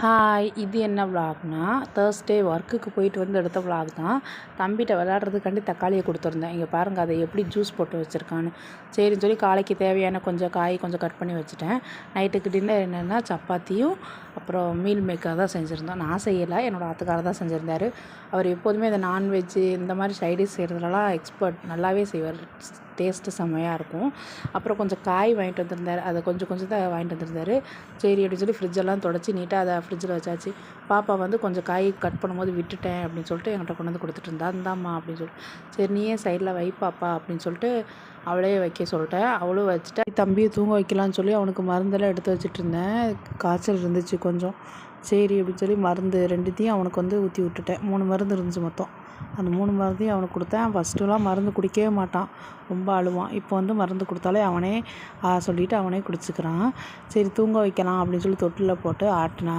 Hi, இது என்ன விலாக்னா Thursday ஒர்க்குக்கு போயிட்டு வந்து எடுத்த விலாக் தான். தம்பிகிட்ட விளையாடுறதுக்காண்டி தக்காளியை கொடுத்துருந்தேன். இங்கே பாருங்கள், அதை எப்படி ஜூஸ் போட்டு வச்சுருக்கான்னு. சரின்னு சொல்லி காலைக்கு தேவையான கொஞ்சம் காய் கொஞ்சம் கட் பண்ணி வச்சுட்டேன். நைட்டுக்கு டின்னர் என்னென்னா சப்பாத்தியும் அப்புறம் மீல் மேக்கர் தான் செஞ்சுருந்தோம். நான் செய்யலை, என்னோடய ஆத்துக்காரர் தான் செஞ்சுருந்தார். அவர் எப்போதுமே இந்த நான்வெஜ்ஜு இந்த மாதிரி சைடிஷ் செய்கிறதுலலாம் எக்ஸ்பர்ட், நல்லாவே செய்வார். டேஸ்ட்டு செம்மையாக இருக்கும். அப்புறம் கொஞ்சம் காய் வாங்கிட்டு வந்திருந்தார். அதை கொஞ்சம் தான் வாங்கிட்டு வந்திருந்தார். சரி அப்படின்னு சொல்லி ஃப்ரிட்ஜெல்லாம் தொடச்சி நீட்டாக அதை ஃப்ரிட்ஜில் வச்சாச்சு. பாப்பா வந்து கொஞ்சம் காய் கட் பண்ணும்போது விட்டுட்டேன் அப்படின்னு சொல்லிட்டு என்கிட்ட கொண்டு வந்து கொடுத்துட்டு இருந்தா. இந்தாம்மா அப்படின்னு சொல்லிட்டு, சரி நீயே சைடில் வை பாப்பா அப்படின்னு சொல்லிட்டு அவளே வைக்க சொல்லிட்டேன். அவளும் வச்சுட்டா. தம்பியை தூங்க வைக்கலான்னு சொல்லி அவனுக்கு மருந்தெல்லாம் எடுத்து வச்சுட்டு இருந்தேன். காய்ச்சல் இருந்துச்சு கொஞ்சம். சரி அப்படின்னு சொல்லி மருந்து ரெண்டுத்தையும் அவனுக்கு வந்து ஊற்றி விட்டுட்டேன். 3 மருந்து இருந்துச்சு மொத்தம். அந்த 3 மருந்தையும் அவனுக்கு கொடுத்தேன். ஃபஸ்ட்டுலாம் மருந்து குடிக்கவே மாட்டான், ரொம்ப அழுவான். இப்போ வந்து மருந்து கொடுத்தாலே அவனே சொல்லிவிட்டு அவனே குடிச்சிக்கிறான். சரி தூங்க வைக்கலாம் அப்படின்னு சொல்லி தொட்டிலில் போட்டு ஆட்டினா.